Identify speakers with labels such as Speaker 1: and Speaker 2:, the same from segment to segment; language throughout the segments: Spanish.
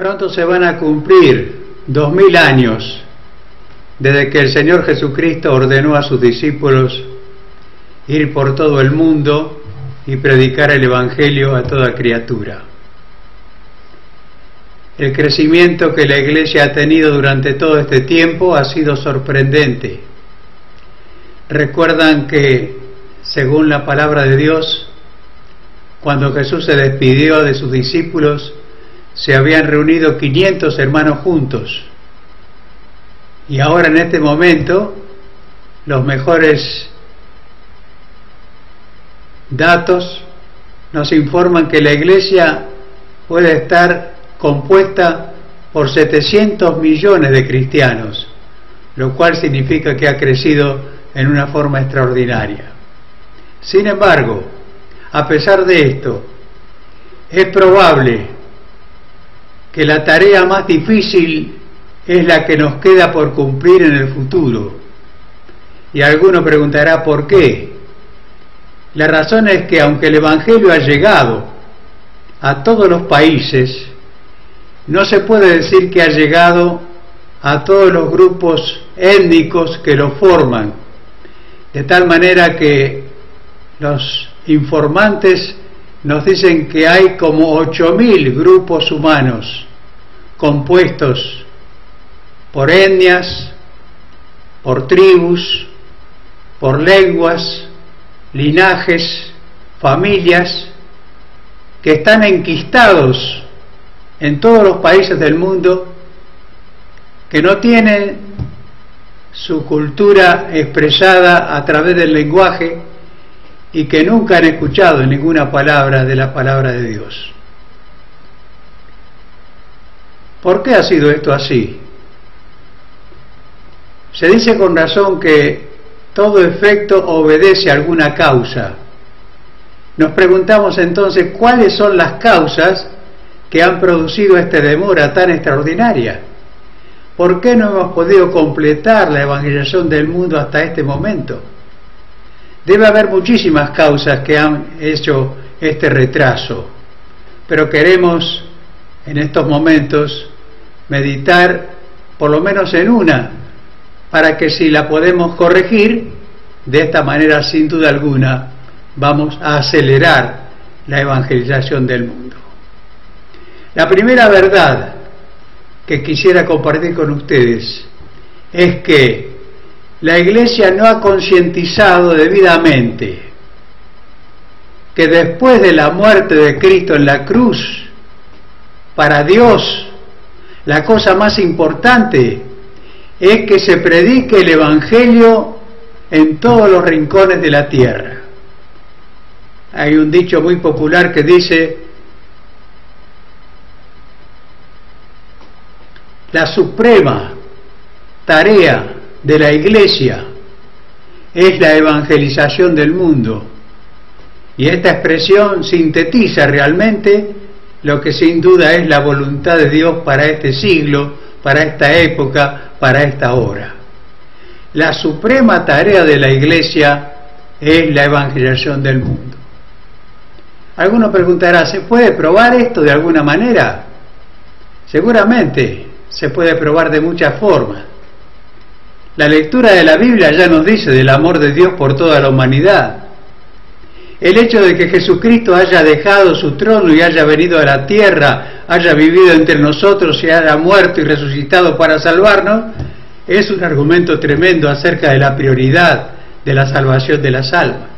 Speaker 1: Pronto se van a cumplir 2000 años desde que el Señor Jesucristo ordenó a sus discípulos ir por todo el mundo y predicar el Evangelio a toda criatura. El crecimiento que la Iglesia ha tenido durante todo este tiempo ha sido sorprendente. Recuerdan que, según la palabra de Dios, cuando Jesús se despidió de sus discípulos, se habían reunido 500 hermanos juntos. Y ahora en este momento, los mejores datos nos informan que la Iglesia puede estar compuesta por 700 millones de cristianos, lo cual significa que ha crecido en una forma extraordinaria. Sin embargo, a pesar de esto, es probable que la tarea más difícil es la que nos queda por cumplir en el futuro. Y alguno preguntará ¿por qué? La razón es que aunque el Evangelio ha llegado a todos los países, no se puede decir que ha llegado a todos los grupos étnicos que lo forman, de tal manera que los informantes nos dicen que hay como 8000 grupos humanos compuestos por etnias, por tribus, por lenguas, linajes, familias, que están enquistados en todos los países del mundo, que no tienen su cultura expresada a través del lenguaje y que nunca han escuchado ninguna palabra de la palabra de Dios. ¿Por qué ha sido esto así? Se dice con razón que todo efecto obedece a alguna causa. Nos preguntamos entonces cuáles son las causas que han producido esta demora tan extraordinaria. ¿Por qué no hemos podido completar la evangelización del mundo hasta este momento? Debe haber muchísimas causas que han hecho este retraso, pero queremos en estos momentos meditar por lo menos en una, para que si la podemos corregir, de esta manera sin duda alguna vamos a acelerar la evangelización del mundo. La primera verdad que quisiera compartir con ustedes es que la Iglesia no ha concientizado debidamente que después de la muerte de Cristo en la cruz, para Dios la cosa más importante es que se predique el Evangelio en todos los rincones de la tierra. Hay un dicho muy popular que dice: la suprema tarea de la Iglesia es la evangelización del mundo. Y esta expresión sintetiza realmente lo que sin duda es la voluntad de Dios para este siglo, para esta época, para esta hora. La suprema tarea de la Iglesia es la evangelización del mundo. Alguno preguntará, ¿se puede probar esto de alguna manera? Seguramente se puede probar de muchas formas. La lectura de la Biblia ya nos dice del amor de Dios por toda la humanidad. El hecho de que Jesucristo haya dejado su trono y haya venido a la tierra, haya vivido entre nosotros y haya muerto y resucitado para salvarnos, es un argumento tremendo acerca de la prioridad de la salvación de las almas.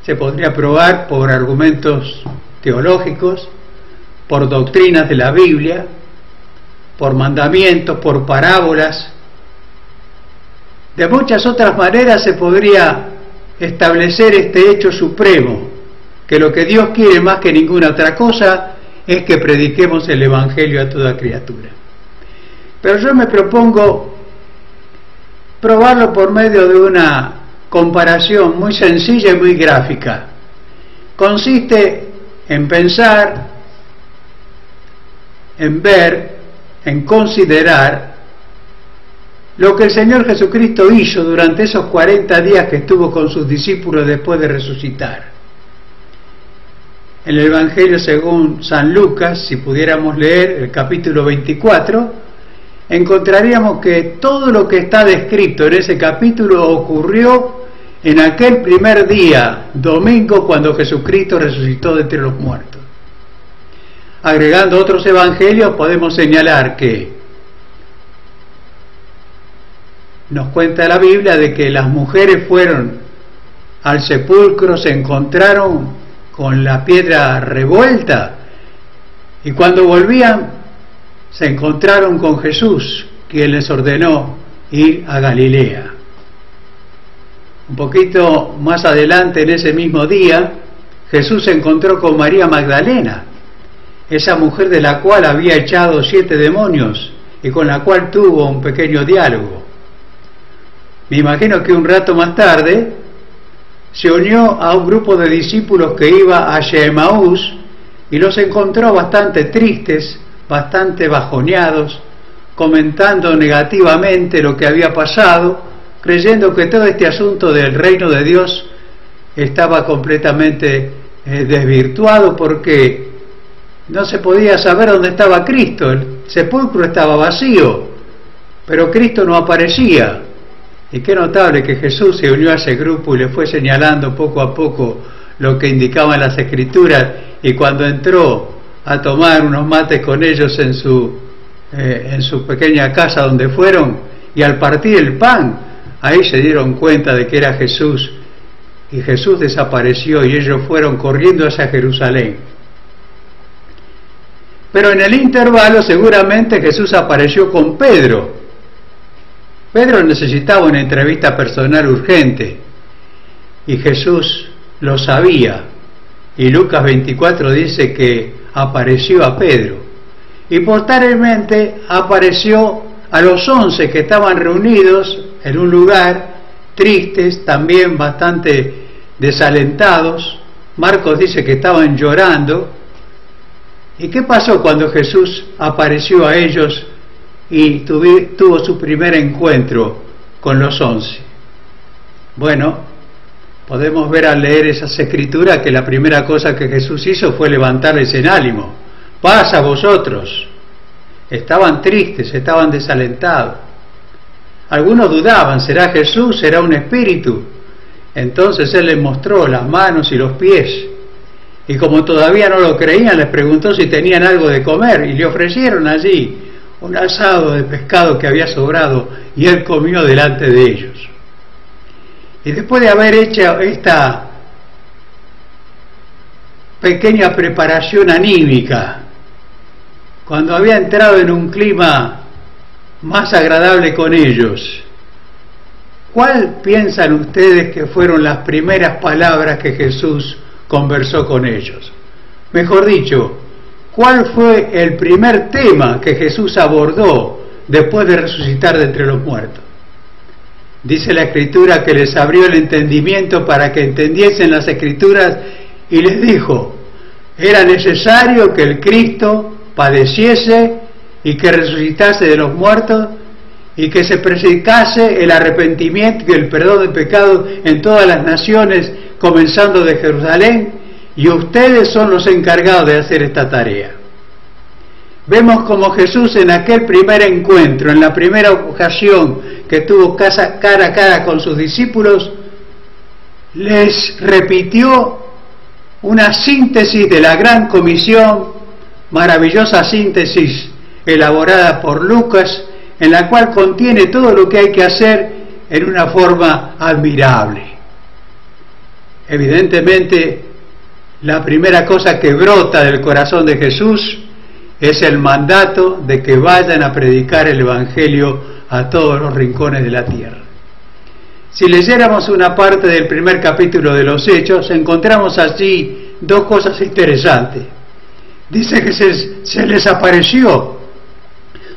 Speaker 1: Se podría probar por argumentos teológicos, por doctrinas de la Biblia, por mandamientos, por parábolas. De muchas otras maneras se podría establecer este hecho supremo, que lo que Dios quiere más que ninguna otra cosa es que prediquemos el Evangelio a toda criatura. Pero yo me propongo probarlo por medio de una comparación muy sencilla y muy gráfica. Consiste en pensar, en ver, en considerar lo que el Señor Jesucristo hizo durante esos 40 días que estuvo con sus discípulos después de resucitar. En el Evangelio según San Lucas, si pudiéramos leer el capítulo 24, encontraríamos que todo lo que está descrito en ese capítulo ocurrió en aquel primer día, domingo, cuando Jesucristo resucitó de entre los muertos. Agregando otros evangelios, podemos señalar que nos cuenta la Biblia de que las mujeres fueron al sepulcro, se encontraron con la piedra revuelta y cuando volvían se encontraron con Jesús, quien les ordenó ir a Galilea. Un poquito más adelante, en ese mismo día, Jesús se encontró con María Magdalena, esa mujer de la cual había echado 7 demonios y con la cual tuvo un pequeño diálogo. Me imagino que un rato más tarde se unió a un grupo de discípulos que iba hacia Emaús y los encontró bastante tristes, bastante bajoneados, comentando negativamente lo que había pasado, creyendo que todo este asunto del reino de Dios estaba completamente desvirtuado porque no se podía saber dónde estaba Cristo. El sepulcro estaba vacío, pero Cristo no aparecía. Y qué notable que Jesús se unió a ese grupo y le fue señalando poco a poco lo que indicaban las Escrituras, y cuando entró a tomar unos mates con ellos en su pequeña casa donde fueron, y al partir el pan, ahí se dieron cuenta de que era Jesús, y Jesús desapareció y ellos fueron corriendo hacia Jerusalén. Pero en el intervalo seguramente Jesús apareció con Pedro. Pedro necesitaba una entrevista personal urgente y Jesús lo sabía, y Lucas 24 dice que apareció a Pedro y posteriormente apareció a los 11 que estaban reunidos en un lugar, tristes, también bastante desalentados. Marcos dice que estaban llorando. ¿Y qué pasó cuando Jesús apareció a ellos y tuvo su primer encuentro con los 11? Bueno, podemos ver al leer esas escrituras que la primera cosa que Jesús hizo fue levantarles en ánimo. Paz a vosotros. Estaban tristes, estaban desalentados. Algunos dudaban, ¿será Jesús? ¿Será un espíritu? Entonces Él les mostró las manos y los pies. Y como todavía no lo creían, les preguntó si tenían algo de comer y le ofrecieron allí un asado de pescado que había sobrado y Él comió delante de ellos. Y después de haber hecho esta pequeña preparación anímica, cuando había entrado en un clima más agradable con ellos, ¿cuál piensan ustedes que fueron las primeras palabras que Jesús conversó con ellos? Mejor dicho, ¿cuál fue el primer tema que Jesús abordó después de resucitar de entre los muertos? Dice la Escritura que les abrió el entendimiento para que entendiesen las Escrituras y les dijo: era necesario que el Cristo padeciese y que resucitase de los muertos y que se predicase el arrepentimiento y el perdón de pecados en todas las naciones, comenzando de Jerusalén, y ustedes son los encargados de hacer esta tarea. Vemos como Jesús en aquel primer encuentro, en la primera ocasión que tuvo cara a cara con sus discípulos, les repitió una síntesis de la gran comisión, maravillosa síntesis elaborada por Lucas, en la cual contiene todo lo que hay que hacer en una forma admirable. Evidentemente, la primera cosa que brota del corazón de Jesús es el mandato de que vayan a predicar el Evangelio a todos los rincones de la tierra. Si leyéramos una parte del primer capítulo de los Hechos, encontramos allí dos cosas interesantes. Dice que se les apareció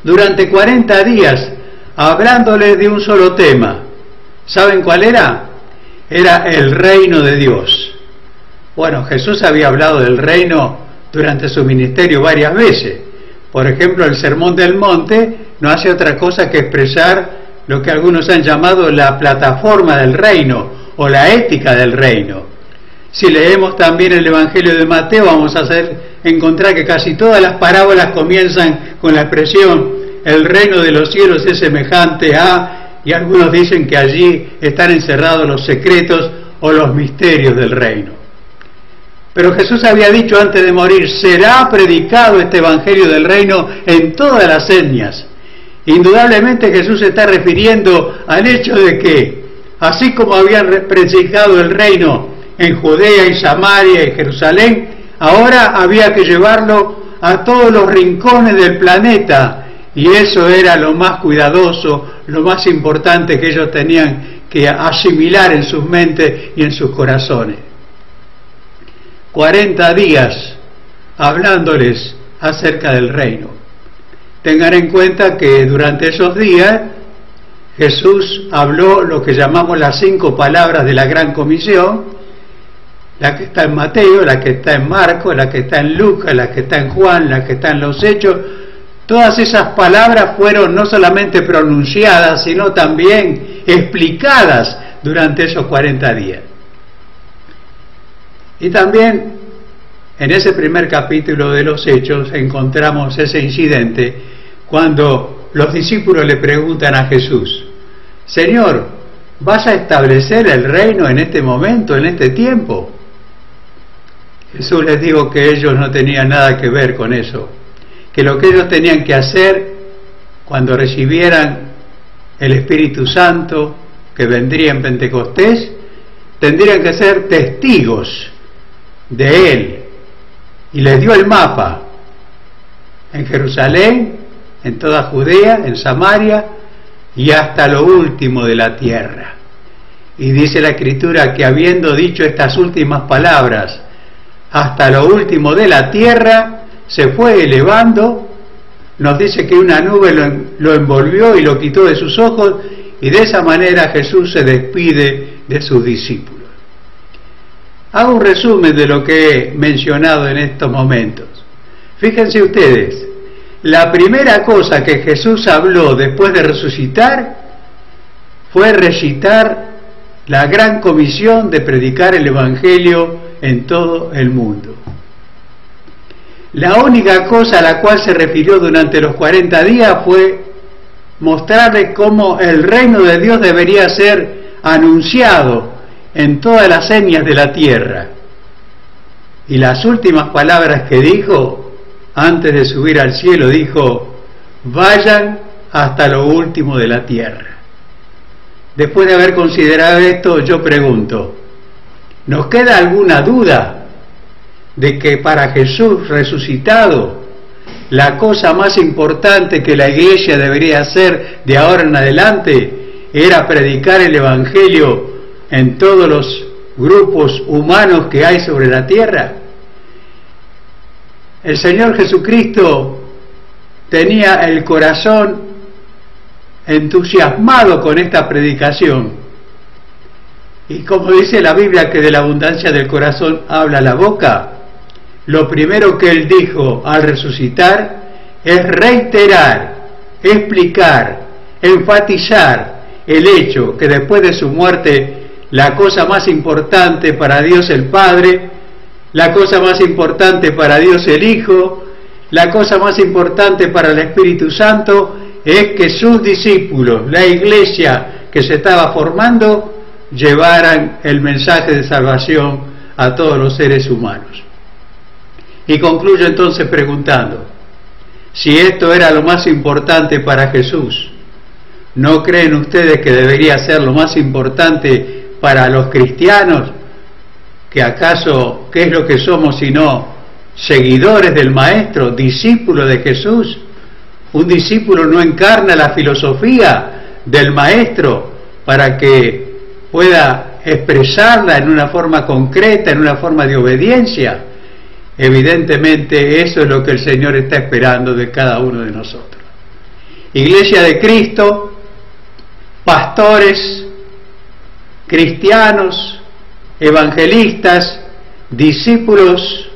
Speaker 1: durante 40 días, hablándoles de un solo tema. ¿Saben cuál era? Era el reino de Dios. Bueno, Jesús había hablado del reino durante su ministerio varias veces. Por ejemplo, el Sermón del Monte no hace otra cosa que expresar lo que algunos han llamado la plataforma del reino o la ética del reino. Si leemos también el Evangelio de Mateo, vamos a encontrar que casi todas las parábolas comienzan con la expresión: el reino de los cielos es semejante a, y algunos dicen que allí están encerrados los secretos o los misterios del reino. Pero Jesús había dicho antes de morir: será predicado este Evangelio del reino en todas las etnias. Indudablemente Jesús se está refiriendo al hecho de que, así como habían predicado el reino en Judea y Samaria y Jerusalén, ahora había que llevarlo a todos los rincones del planeta, y eso era lo más cuidadoso, lo más importante que ellos tenían que asimilar en sus mentes y en sus corazones. 40 días hablándoles acerca del reino. Tengan en cuenta que durante esos días Jesús habló lo que llamamos las 5 palabras de la Gran Comisión, la que está en Mateo, la que está en Marcos, la que está en Lucas, la que está en Juan, la que está en los Hechos. Todas esas palabras fueron no solamente pronunciadas, sino también explicadas durante esos 40 días. Y también en ese primer capítulo de los Hechos encontramos ese incidente cuando los discípulos le preguntan a Jesús: Señor, ¿vas a establecer el reino en este momento, en este tiempo? Jesús les dijo que ellos no tenían nada que ver con eso, que lo que ellos tenían que hacer cuando recibieran el Espíritu Santo que vendría en Pentecostés, tendrían que ser testigos de Él. Y les dio el mapa: en Jerusalén, en toda Judea, en Samaria y hasta lo último de la tierra. Y dice la Escritura que habiendo dicho estas últimas palabras, hasta lo último de la tierra, se fue elevando. Nos dice que una nube lo envolvió y lo quitó de sus ojos, y de esa manera Jesús se despide de sus discípulos. Hago un resumen de lo que he mencionado en estos momentos. Fíjense ustedes, la primera cosa que Jesús habló después de resucitar fue recitar la gran comisión de predicar el Evangelio en todo el mundo. La única cosa a la cual se refirió durante los 40 días fue mostrarles cómo el reino de Dios debería ser anunciado en todas las etnias de la tierra. Y las últimas palabras que dijo, antes de subir al cielo, dijo: vayan hasta lo último de la tierra. Después de haber considerado esto, yo pregunto: ¿nos queda alguna duda de que para Jesús resucitado, la cosa más importante que la iglesia debería hacer de ahora en adelante era predicar el Evangelio en todos los grupos humanos que hay sobre la tierra? El Señor Jesucristo tenía el corazón entusiasmado con esta predicación. Y como dice la Biblia que de la abundancia del corazón habla la boca, lo primero que Él dijo al resucitar es reiterar, explicar, enfatizar el hecho que después de su muerte la cosa más importante para Dios el Padre, la cosa más importante para Dios el Hijo, la cosa más importante para el Espíritu Santo es que sus discípulos, la iglesia que se estaba formando, llevaran el mensaje de salvación a todos los seres humanos. Y concluyo entonces preguntando: si esto era lo más importante para Jesús, ¿no creen ustedes que debería ser lo más importante para los cristianos? ¿Que acaso qué es lo que somos sino seguidores del Maestro, discípulos de Jesús? Un discípulo no encarna la filosofía del Maestro para que pueda expresarla en una forma concreta, en una forma de obediencia. Evidentemente eso es lo que el Señor está esperando de cada uno de nosotros. Iglesia de Cristo, pastores, cristianos, evangelistas, discípulos,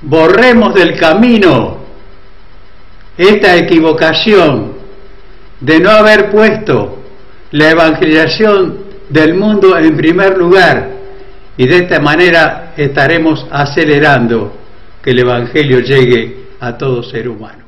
Speaker 1: borremos del camino esta equivocación de no haber puesto la evangelización del mundo en primer lugar y de esta manera estaremos acelerando que el Evangelio llegue a todo ser humano.